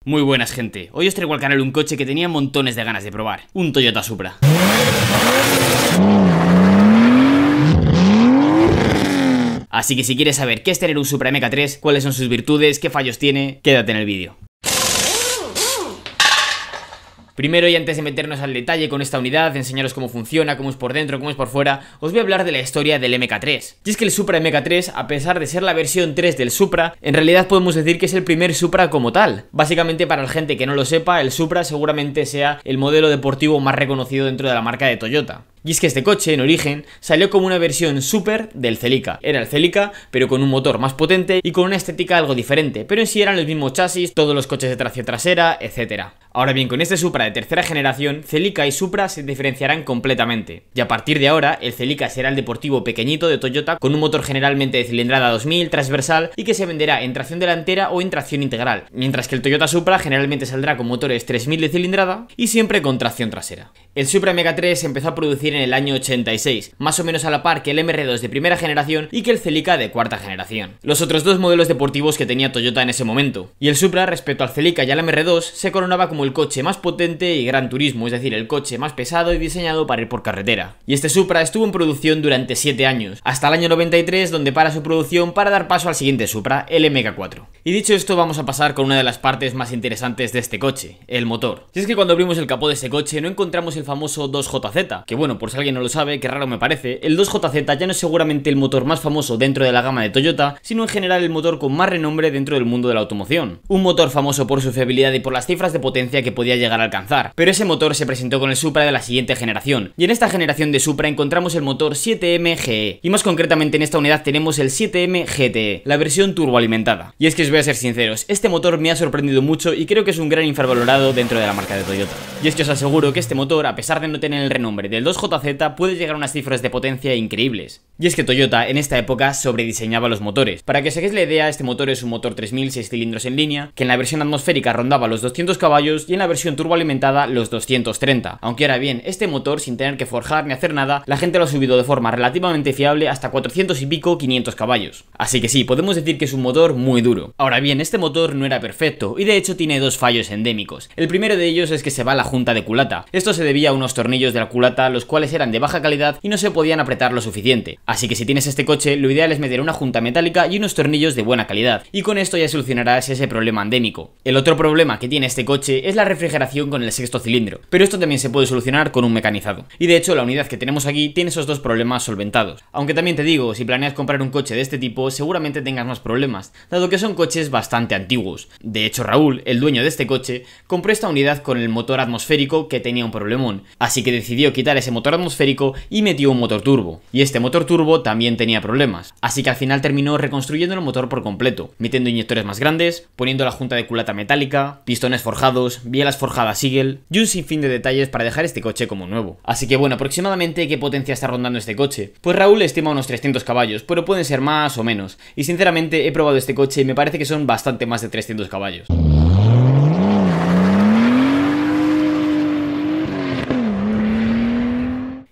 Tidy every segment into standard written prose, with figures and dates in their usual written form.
Muy buenas, gente. Hoy os traigo al canal un coche que tenía montones de ganas de probar. Un Toyota Supra. Así que si quieres saber qué es tener un Supra MK3, cuáles son sus virtudes, qué fallos tiene, quédate en el vídeo. Primero, y antes de meternos al detalle con esta unidad, de enseñaros cómo funciona, cómo es por dentro, cómo es por fuera, os voy a hablar de la historia del MK3. Y es que el Supra MK3, a pesar de ser la versión 3 del Supra, en realidad podemos decir que es el primer Supra como tal. Básicamente, para la gente que no lo sepa, el Supra seguramente sea el modelo deportivo más reconocido dentro de la marca de Toyota. Y es que este coche, en origen, salió como una versión Super del Celica. Era el Celica, pero con un motor más potente y con una estética algo diferente, pero en sí eran los mismos chasis, todos los coches de tracción trasera, etc. Ahora bien, con este Supra de tercera generación, Celica y Supra se diferenciarán completamente. Y a partir de ahora, el Celica será el deportivo pequeñito de Toyota, con un motor generalmente de cilindrada 2000, transversal, y que se venderá en tracción delantera o en tracción integral, mientras que el Toyota Supra generalmente saldrá con motores 3000 de cilindrada y siempre con tracción trasera. El Supra MK3 se empezó a producir en el año 86, más o menos a la par que el MR2 de primera generación y que el Celica de cuarta generación. Los otros dos modelos deportivos que tenía Toyota en ese momento. Y el Supra, respecto al Celica y al MR2, se coronaba como el coche más potente y gran turismo, es decir, el coche más pesado y diseñado para ir por carretera. Y este Supra estuvo en producción durante 7 años, hasta el año 93, donde para su producción para dar paso al siguiente Supra, el MK4. Y dicho esto, vamos a pasar con una de las partes más interesantes de este coche, el motor. Y es que cuando abrimos el capó de este coche no encontramos el famoso 2JZ, que bueno, por si alguien no lo sabe, que raro me parece, el 2JZ ya no es seguramente el motor más famoso dentro de la gama de Toyota, sino en general el motor con más renombre dentro del mundo de la automoción. Un motor famoso por su fiabilidad y por las cifras de potencia que podía llegar a alcanzar, pero ese motor se presentó con el Supra de la siguiente generación, y en esta generación de Supra encontramos el motor 7M GE, y más concretamente en esta unidad tenemos el 7M GTE, la versión turboalimentada. Y es que os voy a ser sinceros, este motor me ha sorprendido mucho y creo que es un gran infravalorado dentro de la marca de Toyota. Y es que os aseguro que este motor, a pesar de no tener el renombre del 2JZ, puede llegar a unas cifras de potencia increíbles. Y es que Toyota en esta época sobrediseñaba los motores. Para que os hagáis la idea, este motor es un motor 3000 6 cilindros en línea, que en la versión atmosférica rondaba los 200 caballos y en la versión turboalimentada los 230. Aunque ahora bien, este motor, sin tener que forjar ni hacer nada, la gente lo ha subido de forma relativamente fiable hasta 400 y pico 500 caballos. Así que sí, podemos decir que es un motor muy duro. Ahora bien, este motor no era perfecto y de hecho tiene dos fallos endémicos. El primero de ellos es que se va la junta de culata. Esto se debía a unos tornillos de la culata, los cuales eran de baja calidad y no se podían apretar lo suficiente. Así que si tienes este coche, lo ideal es meter una junta metálica y unos tornillos de buena calidad, y con esto ya solucionarás ese problema endémico. El otro problema que tiene este coche es la refrigeración con el sexto cilindro, pero esto también se puede solucionar con un mecanizado. Y de hecho la unidad que tenemos aquí tiene esos dos problemas solventados. Aunque también te digo, si planeas comprar un coche de este tipo, seguramente tengas más problemas, dado que son coches bastante antiguos. De hecho, Raúl, el dueño de este coche, compró esta unidad con el motor atmosférico que tenía un problemón, así que decidió quitar ese motor atmosférico y metió un motor turbo. Y este motor turbo también tenía problemas, así que al final terminó reconstruyendo el motor por completo, metiendo inyectores más grandes, poniendo la junta de culata metálica, pistones forjados, bielas forjadas Sigel y un sinfín de detalles para dejar este coche como nuevo. Así que bueno, aproximadamente ¿qué potencia está rondando este coche? Pues Raúl estima unos 300 caballos, pero pueden ser más o menos, y sinceramente he probado este coche y me parece que son bastante más de 300 caballos.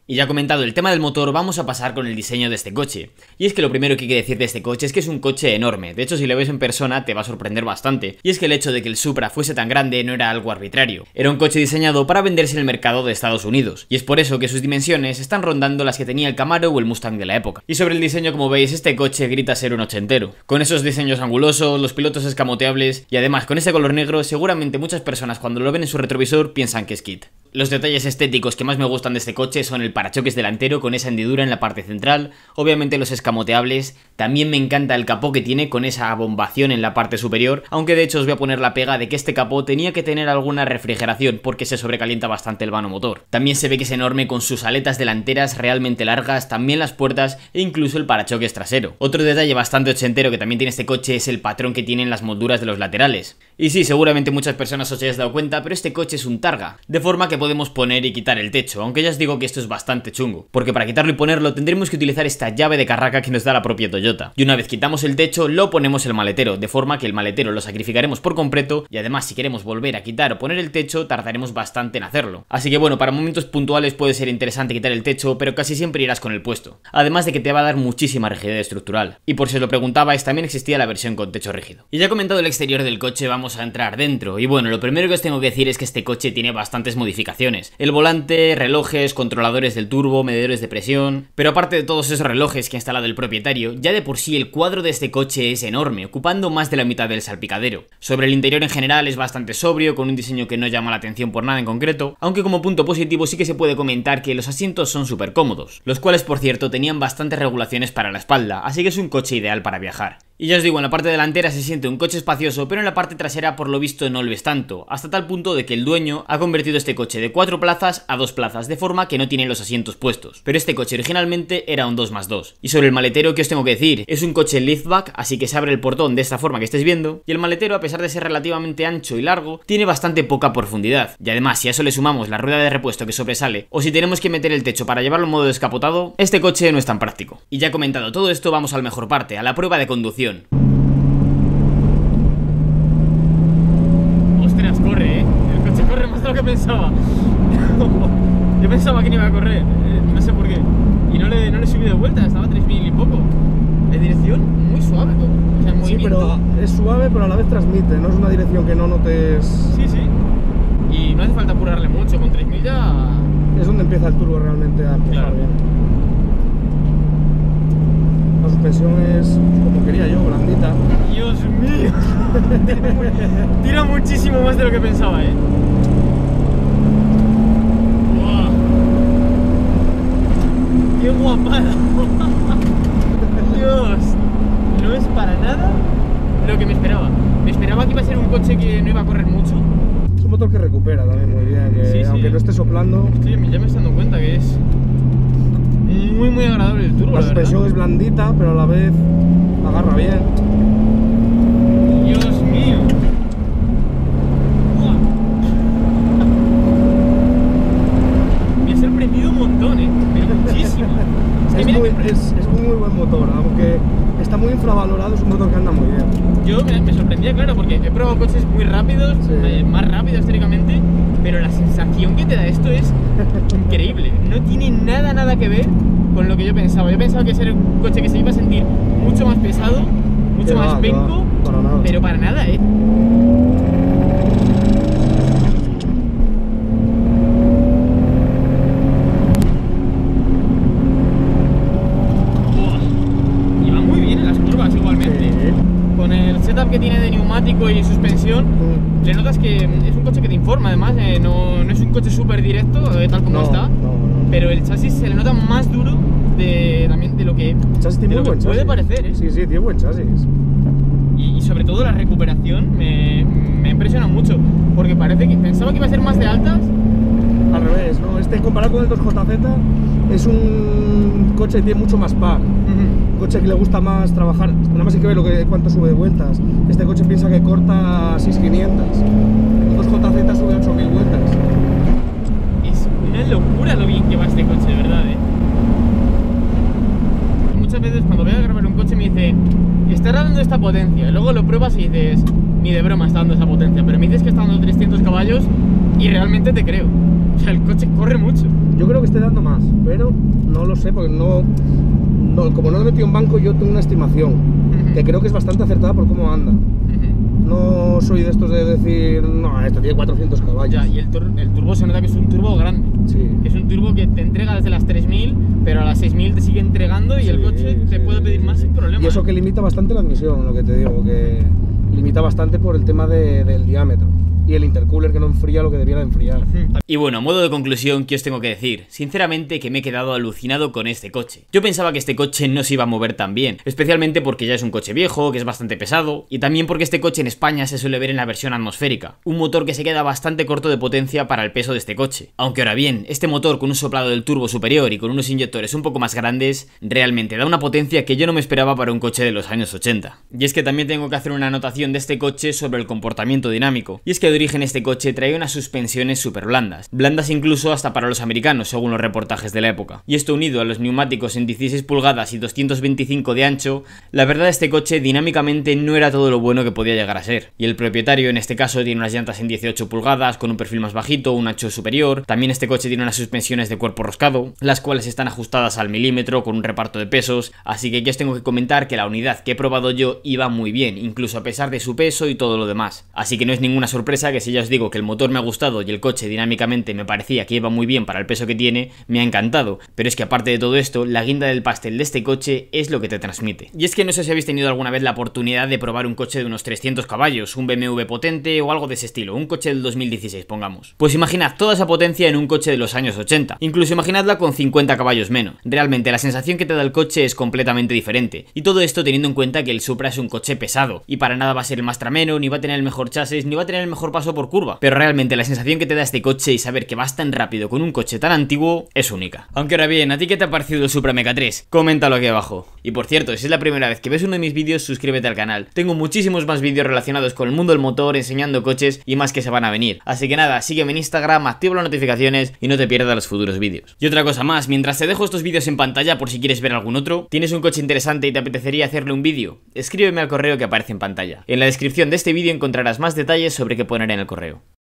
Y ya comentado el tema del motor, vamos a pasar con el diseño de este coche. Y es que lo primero que hay que decir de este coche es que es un coche enorme. De hecho, si lo ves en persona te va a sorprender bastante. Y es que el hecho de que el Supra fuese tan grande no era algo arbitrario. Era un coche diseñado para venderse en el mercado de Estados Unidos. Y es por eso que sus dimensiones están rondando las que tenía el Camaro o el Mustang de la época. Y sobre el diseño, como veis, este coche grita ser un ochentero. Con esos diseños angulosos, los pilotos escamoteables y además con ese color negro, seguramente muchas personas cuando lo ven en su retrovisor piensan que es kit. Los detalles estéticos que más me gustan de este coche son el parachoques delantero con esa hendidura en la parte central, obviamente los escamoteables, también me encanta el capó que tiene con esa bombación en la parte superior, aunque de hecho os voy a poner la pega de que este capó tenía que tener alguna refrigeración porque se sobrecalienta bastante el vano motor. También se ve que es enorme con sus aletas delanteras realmente largas, también las puertas e incluso el parachoques trasero. Otro detalle bastante ochentero que también tiene este coche es el patrón que tienen las molduras de los laterales. Y sí, seguramente muchas personas os hayáis dado cuenta, pero este coche es un Targa, de forma que podemos poner y quitar el techo, aunque ya os digo que esto es bastante chungo, porque para quitarlo y ponerlo tendremos que utilizar esta llave de carraca que nos da la propia Toyota. Y una vez quitamos el techo, lo ponemos el maletero, de forma que el maletero lo sacrificaremos por completo, y además si queremos volver a quitar o poner el techo, tardaremos bastante en hacerlo. Así que bueno, para momentos puntuales puede ser interesante quitar el techo, pero casi siempre irás con el puesto. Además de que te va a dar muchísima rigidez estructural. Y por si os lo preguntabais, también existía la versión con techo rígido. Y ya he comentado el exterior del coche, vamos a entrar dentro. Y bueno, lo primero que os tengo que decir es que este coche tiene bastantes modificaciones. El volante, relojes, controladores del turbo, medidores de presión. Pero aparte de todos esos relojes que ha instalado el propietario, ya de por sí el cuadro de este coche es enorme, ocupando más de la mitad del salpicadero. Sobre el interior en general es bastante sobrio, con un diseño que no llama la atención por nada en concreto, aunque como punto positivo sí que se puede comentar que los asientos son súper cómodos, los cuales por cierto tenían bastantes regulaciones para la espalda, así que es un coche ideal para viajar. Y ya os digo, en la parte delantera se siente un coche espacioso, pero en la parte trasera por lo visto no lo es tanto, hasta tal punto de que el dueño ha convertido este coche de 4 plazas a 2 plazas, de forma que no tiene los asientos puestos. Pero este coche originalmente era un 2+2. Y sobre el maletero, ¿qué os tengo que decir? Es un coche liftback, así que se abre el portón de esta forma que estáis viendo, y el maletero, a pesar de ser relativamente ancho y largo, tiene bastante poca profundidad. Y además, si a eso le sumamos la rueda de repuesto que sobresale, o si tenemos que meter el techo para llevarlo en modo descapotado, este coche no es tan práctico. Y ya comentado todo esto, vamos a la mejor parte, a la prueba de conducción. Ostras, corre, el coche corre más de lo que pensaba. Yo pensaba que no iba a correr, no sé por qué. Y no le he subido de vuelta, estaba a 3000 y poco. De dirección muy suave, o sea, sí, pero es suave, pero a la vez transmite, no es una dirección que no notes. Sí, sí. Y no hace falta apurarle mucho, con 3000 ya... Es donde empieza el turbo realmente a empujar bien. La suspensión es, como quería yo, blandita. Dios mío. Tira muchísimo más de lo que pensaba, Wow. ¡Qué guapada! Dios. No es para nada lo que me esperaba. Me esperaba que iba a ser un coche que no iba a correr mucho. Es un motor que recupera también muy bien, que sí, aunque no esté soplando... Hostia, ya me estoy dando cuenta que es muy agradable el turbo. La suspensión es blandita, pero a la vez agarra bien. Dios mío. Me ha sorprendido un montón, pero muchísimo. Es un muy buen motor, aunque está muy infravalorado, es un motor que anda muy bien. Yo me sorprendía, claro, porque he probado coches muy rápidos, más rápidos teóricamente, pero la sensación que te da esto es increíble. No tiene nada que ver con lo que yo pensaba. Yo pensaba que iba a ser un coche que se iba a sentir mucho más pesado, mucho más penco, pero para nada, Y va muy bien en las curvas igualmente. Con el setup que tiene de neumático y suspensión, le notas que es un coche que te informa además, no es un coche súper directo, tal como está. Pero el chasis se le nota más duro también de lo que, puede parecer, Sí, tiene buen chasis. Y sobre todo la recuperación me impresiona mucho, porque parece que pensaba que iba a ser más de altas. Al revés, ¿no? Este comparado con el 2JZ es un coche que tiene mucho más par. Un coche que le gusta más trabajar, nada más hay que ver cuánto sube de vueltas. Este coche piensa que corta 6500. El 2JZ sube 8000 vueltas. Es una locura lo bien que va este coche, de verdad, Muchas veces cuando voy a grabar un coche me dicen, está dando esta potencia, y luego lo pruebas y dices, ni de broma está dando esa potencia, pero me dices que está dando 300 caballos y realmente te creo. O sea, el coche corre mucho. Yo creo que esté dando más, pero no lo sé, porque como no lo he metido en banco, yo tengo una estimación que creo que es bastante acertada por cómo anda. No soy de estos de decir, no, esto tiene 400 caballos. Ya, y el turbo se nota que es un turbo grande. Sí. Que es un turbo que te entrega desde las 3000, pero a las 6000 te sigue entregando y el coche te puede pedir más sin problema. Y eso que limita bastante la admisión, lo que te digo, que limita bastante por el tema del diámetro. Y el intercooler que no enfría lo que debiera de enfriar. Y bueno, a modo de conclusión, ¿qué os tengo que decir? Sinceramente que me he quedado alucinado con este coche. Yo pensaba que este coche no se iba a mover tan bien, especialmente porque ya es un coche viejo, que es bastante pesado, y también porque este coche en España se suele ver en la versión atmosférica, un motor que se queda bastante corto de potencia para el peso de este coche. Aunque ahora bien, este motor con un soplado del turbo superior y con unos inyectores un poco más grandes, realmente da una potencia que yo no me esperaba para un coche de los años 80. Y es que también tengo que hacer una anotación de este coche sobre el comportamiento dinámico, y es que de origen este coche traía unas suspensiones súper blandas incluso hasta para los americanos según los reportajes de la época. Y esto unido a los neumáticos en 16 pulgadas y 225 de ancho, la verdad este coche dinámicamente no era todo lo bueno que podía llegar a ser. Y el propietario en este caso tiene unas llantas en 18 pulgadas con un perfil más bajito, un ancho superior. También este coche tiene unas suspensiones de cuerpo roscado, las cuales están ajustadas al milímetro con un reparto de pesos, así que ya os tengo que comentar que la unidad que he probado yo iba muy bien, incluso a pesar de su peso y todo lo demás. Así que no es ninguna sorpresa que si ya os digo que el motor me ha gustado y el coche dinámicamente me parecía que iba muy bien para el peso que tiene, me ha encantado. Pero es que aparte de todo esto, la guinda del pastel de este coche es lo que te transmite. Y es que no sé si habéis tenido alguna vez la oportunidad de probar un coche de unos 300 caballos, un BMW potente o algo de ese estilo, un coche del 2016 pongamos. Pues imaginad toda esa potencia en un coche de los años 80, incluso imaginadla con 50 caballos menos. Realmente la sensación que te da el coche es completamente diferente, y todo esto teniendo en cuenta que el Supra es un coche pesado, y para nada va a ser el más trameno, ni va a tener el mejor chasis, ni va a tener el mejor paso por curva, pero realmente la sensación que te da este coche y saber que vas tan rápido con un coche tan antiguo es única. Aunque ahora bien, ¿a ti qué te ha parecido el Supra MK3? Coméntalo aquí abajo. Y por cierto, si es la primera vez que ves uno de mis vídeos, suscríbete al canal. Tengo muchísimos más vídeos relacionados con el mundo del motor, enseñando coches y más que se van a venir. Así que nada, sígueme en Instagram, activa las notificaciones y no te pierdas los futuros vídeos. Y otra cosa más, mientras te dejo estos vídeos en pantalla por si quieres ver algún otro, ¿tienes un coche interesante y te apetecería hacerle un vídeo? Escríbeme al correo que aparece en pantalla. En la descripción de este vídeo encontrarás más detalles sobre qué poner en el correo.